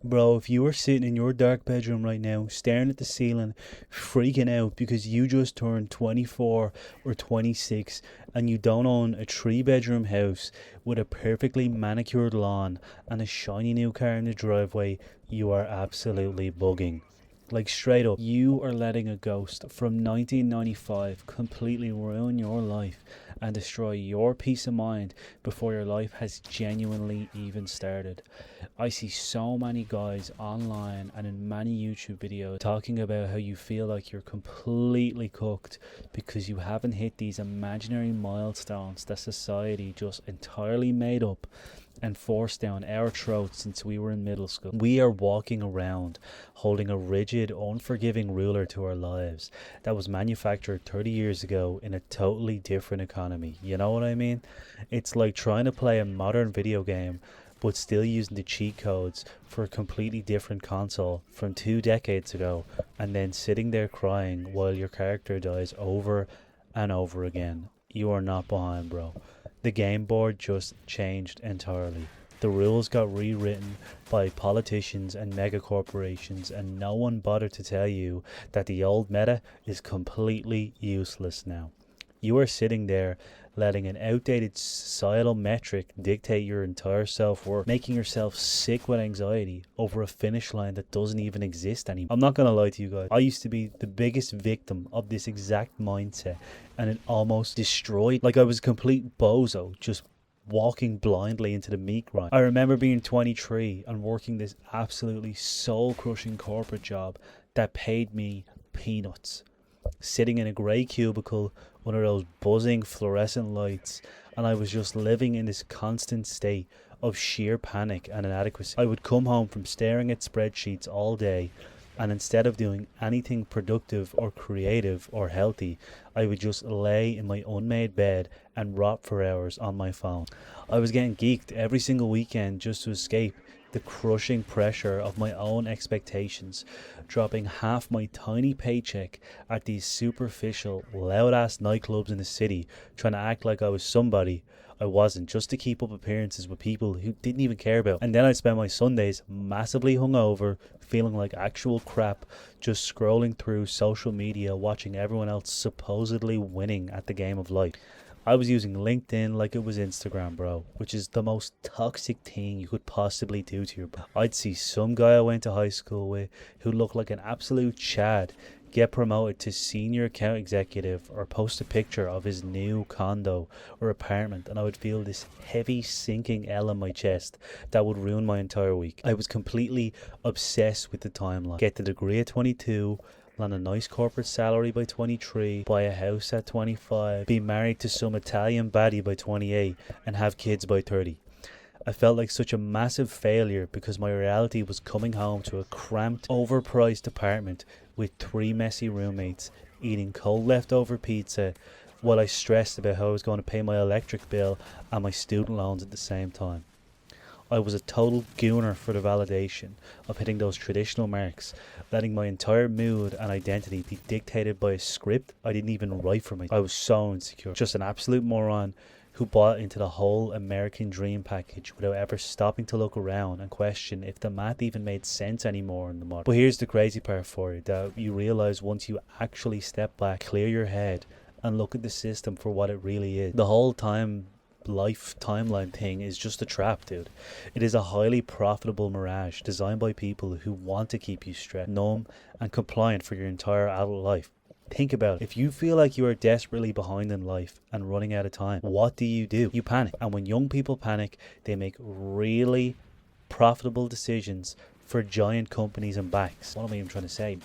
Bro, if you were sitting in your dark bedroom right now, staring at the ceiling, freaking out because you just turned 24 or 26 and you don't own a 3 bedroom house with a perfectly manicured lawn and a shiny new car in the driveway, you are absolutely bugging. Like straight up, you are letting a ghost from 1995 completely ruin your life and destroy your peace of mind before your life has genuinely even started. I see so many guys online and in many YouTube videos talking about how you feel like you're completely cooked because you haven't hit these imaginary milestones that society just entirely made up and forced down our throats since we were in middle school. We are walking around holding a rigid, unforgiving ruler to our lives that was manufactured 30 years ago in a totally different economy. You know what I mean? It's like trying to play a modern video game but still using the cheat codes for a completely different console from 2 decades ago, and then sitting there crying while your character dies over and over again. You are not behind, bro. The game board just changed entirely. The rules got rewritten by politicians and mega corporations, and no one bothered to tell you that the old meta is completely useless now. You are sitting there letting an outdated societal metric dictate your entire self-worth, making yourself sick with anxiety over a finish line that doesn't even exist anymore. I'm not gonna lie to you guys, I used to be the biggest victim of this exact mindset, and it almost destroyed. Like I was a complete bozo, just walking blindly into the meat grind. I remember being 23 and working this absolutely soul-crushing corporate job that paid me peanuts, sitting in a grey cubicle under those buzzing fluorescent lights, and I was just living in this constant state of sheer panic and inadequacy. I would come home from staring at spreadsheets all day, and instead of doing anything productive or creative or healthy, I would just lay in my unmade bed and rot for hours on my phone. I was getting geeked every single weekend just to escape the crushing pressure of my own expectations, dropping half my tiny paycheck at these superficial, loud-ass nightclubs in the city, trying to act like I was somebody I wasn't, just to keep up appearances with people who didn't even care about. And then I'd spend my Sundays massively hungover, feeling like actual crap, just scrolling through social media, watching everyone else supposedly winning at the game of life. I was using LinkedIn like it was Instagram, bro, which is the most toxic thing you could possibly do to your bro. I'd see some guy I went to high school with who looked like an absolute chad get promoted to senior account executive or post a picture of his new condo or apartment, and I would feel this heavy sinking L in my chest that would ruin my entire week. I was completely obsessed with the timeline. Get the degree at 22, land a nice corporate salary by 23, buy a house at 25, be married to some Italian baddie by 28, and have kids by 30. I felt like such a massive failure because my reality was coming home to a cramped, overpriced apartment with 3 messy roommates, eating cold leftover pizza while I stressed about how I was going to pay my electric bill and my student loans at the same time. I was a total gooner for the validation of hitting those traditional marks, letting my entire mood and identity be dictated by a script I didn't even write for myself. I was so insecure, just an absolute moron who bought into the whole American dream package without ever stopping to look around and question if the math even made sense anymore in the model. But here's the crazy part for you, that you realize once you actually step back, clear your head, and look at the system for what it really is. The whole life timeline thing is just a trap, dude. It is a highly profitable mirage designed by people who want to keep you stressed, numb, and compliant for your entire adult life. Think about it. If you feel like you are desperately behind in life and running out of time, what do? You panic. And when young people panic, they make really profitable decisions for giant companies and banks. What am I even trying to say?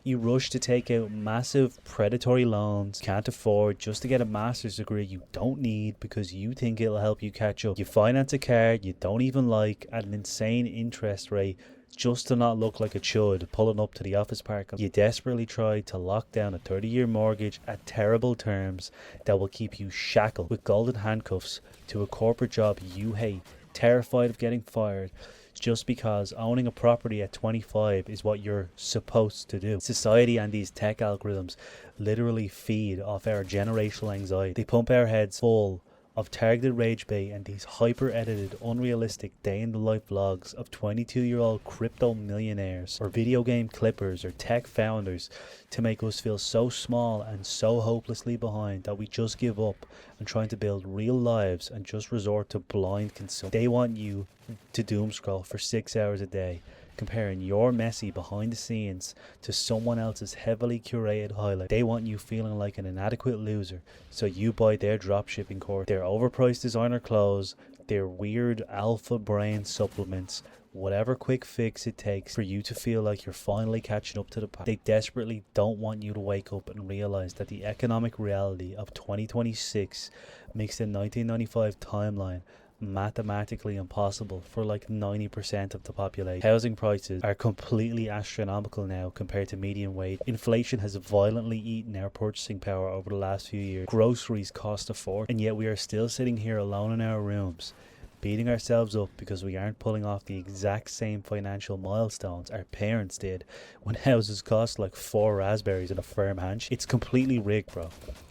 You rush to take out massive predatory loans you can't afford just to get a master's degree you don't need because you think it'll help you catch up. You finance a car you don't even like at an insane interest rate just to not look like a chud pulling up to the office park. You desperately try to lock down a 30-year mortgage at terrible terms that will keep you shackled with golden handcuffs to a corporate job you hate, terrified of getting fired, just because owning a property at 25 is what you're supposed to do. Society and these tech algorithms literally feed off our generational anxiety. They pump our heads full of targeted rage bait and these hyper-edited, unrealistic day-in-the-life vlogs of 22-year-old crypto millionaires or video game clippers or tech founders to make us feel so small and so hopelessly behind that we just give up and trying to build real lives and just resort to blind consumption. They want you to doom scroll for 6 hours a day, comparing your messy behind the scenes to someone else's heavily curated highlight. They want you feeling like an inadequate loser, so you buy their dropshipping course, their overpriced designer clothes, their weird alpha brain supplements, whatever quick fix it takes for you to feel like you're finally catching up to the pack. They desperately don't want you to wake up and realize that the economic reality of 2026 makes the 1995 timeline mathematically impossible for like 90% of the population. Housing prices are completely astronomical now compared to median wage. Inflation has violently eaten our purchasing power over the last few years. Groceries cost a fortune, and yet we are still sitting here alone in our rooms, beating ourselves up because we aren't pulling off the exact same financial milestones our parents did when houses cost like 4 raspberries and a firm handshake. It's completely rigged, bro.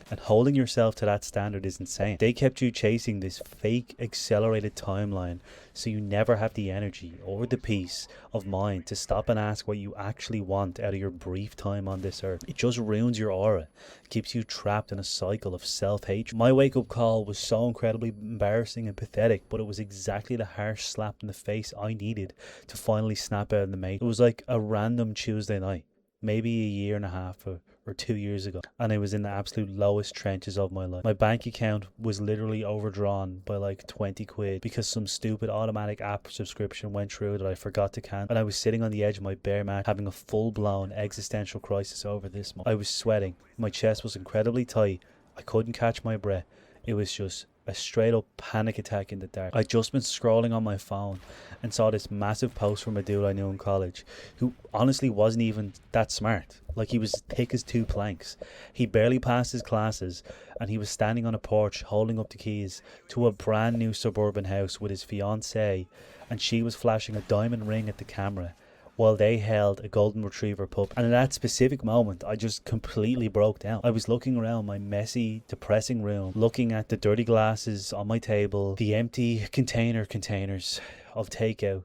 And holding yourself to that standard is insane. They kept you chasing this fake accelerated timeline so you never have the energy or the peace of mind to stop and ask what you actually want out of your brief time on this earth. It just ruins your aura, keeps you trapped in a cycle of self-hatred. My wake-up call was so incredibly embarrassing and pathetic, but it was exactly the harsh slap in the face I needed to finally snap out of the matrix. It was like a random Tuesday night, maybe a year and a half or 2 years ago, and I was in the absolute lowest trenches of my life. My bank account was literally overdrawn by like 20 quid because some stupid automatic app subscription went through that I forgot to cancel, and I was sitting on the edge of my bare mat having a full-blown existential crisis over this. I was sweating, my chest was incredibly tight, I couldn't catch my breath. It was just a straight up panic attack in the dark. I'd just been scrolling on my phone and saw this massive post from a dude I knew in college who honestly wasn't even that smart. Like, he was thick as 2 planks. He barely passed his classes, and he was standing on a porch holding up the keys to a brand new suburban house with his fiancée, and she was flashing a diamond ring at the camera while they held a golden retriever pup. And in that specific moment, I just completely broke down. I was looking around my messy, depressing room, looking at the dirty glasses on my table, the empty containers of takeout,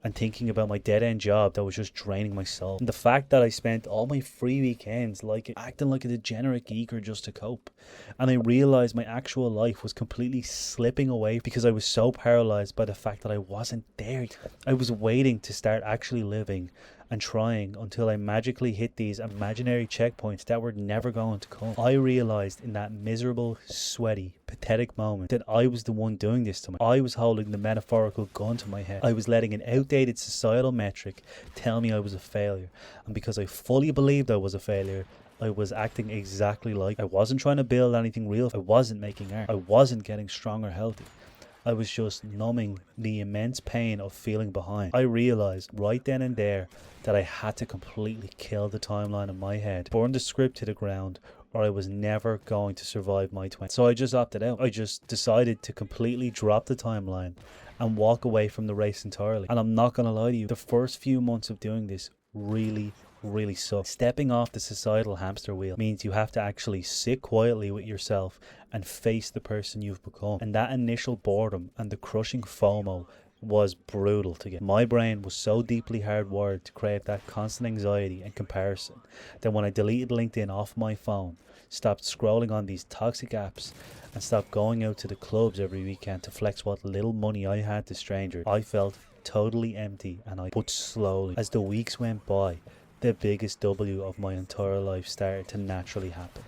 and thinking about my dead-end job that was just draining my soul. And the fact that I spent all my free weekends acting like a degenerate geeker just to cope. And I realized my actual life was completely slipping away because I was so paralyzed by the fact that I wasn't there. I was waiting to start actually living and trying until I magically hit these imaginary checkpoints that were never going to come. I realized in that miserable, sweaty, pathetic moment that I was the one doing this to me. I was holding the metaphorical gun to my head. I was letting an outdated societal metric tell me I was a failure. And because I fully believed I was a failure, I was acting exactly like I wasn't trying to build anything real. I wasn't making art. I wasn't getting strong or healthy. I was just numbing the immense pain of feeling behind. I realized right then and there that I had to completely kill the timeline in my head, burn the script to the ground, or I was never going to survive my 20s. So I just opted out. I just decided to completely drop the timeline and walk away from the race entirely. And I'm not going to lie to you, the first few months of doing this really suck. Stepping off the societal hamster wheel means you have to actually sit quietly with yourself and face the person you've become. And that initial boredom and the crushing FOMO was brutal to get. My brain was so deeply hardwired to crave that constant anxiety and comparison that when I deleted LinkedIn off my phone, stopped scrolling on these toxic apps, and stopped going out to the clubs every weekend to flex what little money I had to strangers, I felt totally empty. But slowly, as the weeks went by, the biggest W of my entire life started to naturally happen.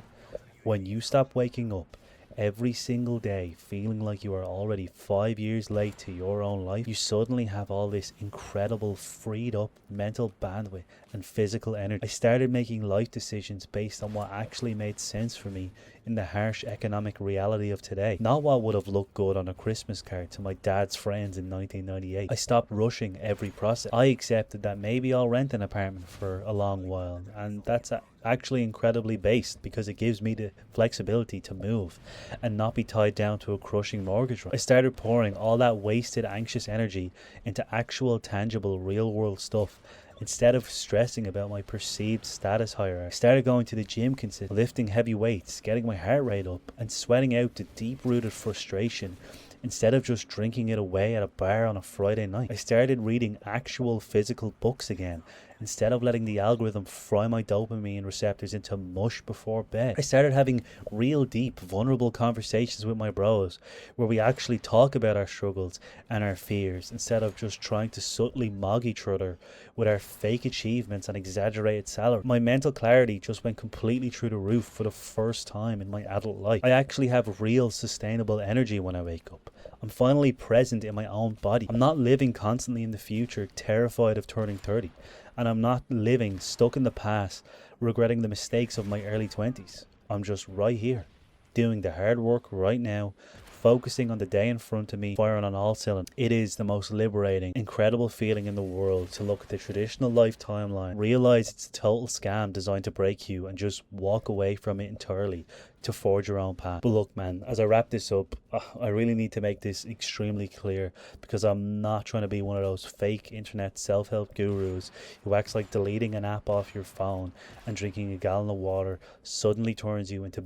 When you stop waking up every single day feeling like you are already 5 years late to your own life, you suddenly have all this incredible freed up mental bandwidth and physical energy. I started making life decisions based on what actually made sense for me in the harsh economic reality of today, not what would have looked good on a Christmas card to my dad's friends in 1998. I stopped rushing every process. I accepted that maybe I'll rent an apartment for a long while, and that's actually incredibly based because it gives me the flexibility to move and not be tied down to a crushing mortgage rate. I started pouring all that wasted anxious energy into actual tangible real world stuff Instead of stressing about my perceived status hierarchy, I started going to the gym consistently, lifting heavy weights, getting my heart rate up, and sweating out the deep-rooted frustration instead of just drinking it away at a bar on a Friday night. I started reading actual physical books again, instead of letting the algorithm fry my dopamine receptors into mush before bed. I started having real deep, vulnerable conversations with my bros, where we actually talk about our struggles and our fears, instead of just trying to subtly mock each other with our fake achievements and exaggerated salary. My mental clarity just went completely through the roof for the first time in my adult life. I actually have real sustainable energy when I wake up. I'm finally present in my own body. I'm not living constantly in the future, terrified of turning 30. And I'm not living stuck in the past, regretting the mistakes of my early 20s. I'm just right here, doing the hard work right now, focusing on the day in front of me, firing on all cylinders. It is the most liberating, incredible feeling in the world to look at the traditional life timeline, realize it's a total scam designed to break you, and just walk away from it entirely to forge your own path. But look, man, as I wrap this up, I really need to make this extremely clear, because I'm not trying to be one of those fake internet self-help gurus who acts like deleting an app off your phone and drinking a gallon of water suddenly turns you into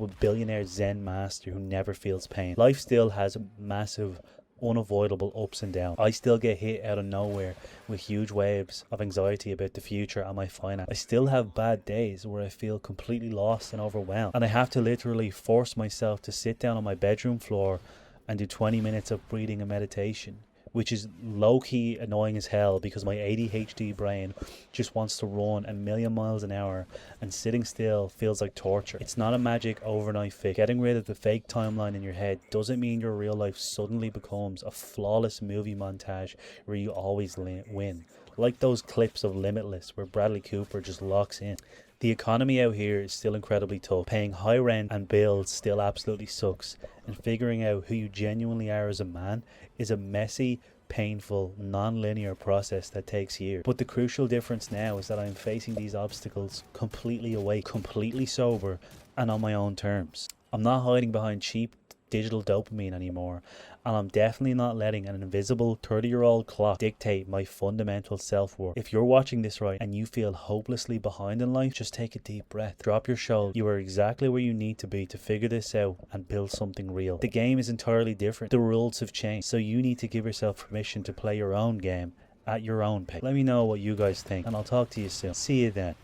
a billionaire Zen master who never feels pain. Life still has massive, unavoidable ups and downs. I still get hit out of nowhere with huge waves of anxiety about the future and my finance. I still have bad days where I feel completely lost and overwhelmed, and I have to literally force myself to sit down on my bedroom floor and do 20 minutes of breathing and meditation, which is low-key annoying as hell, because my ADHD brain just wants to run a million miles an hour, and sitting still feels like torture. It's not a magic overnight fix. Getting rid of the fake timeline in your head doesn't mean your real life suddenly becomes a flawless movie montage where you always win. Like those clips of Limitless where Bradley Cooper just locks in. The economy out here is still incredibly tough. Paying high rent and bills still absolutely sucks. And figuring out who you genuinely are as a man is a messy, painful, non-linear process that takes years. But the crucial difference now is that I'm facing these obstacles completely awake, completely sober, and on my own terms. I'm not hiding behind cheap digital dopamine anymore, and I'm definitely not letting an invisible 30-year-old clock dictate my fundamental self-worth. If you're watching this right and you feel hopelessly behind in life, just take a deep breath, drop your shoulder. You are exactly where you need to be to figure this out and build something real. The game is entirely different. The rules have changed, so you need to give yourself permission to play your own game at your own pace. Let me know what you guys think, and I'll talk to you soon. See you then.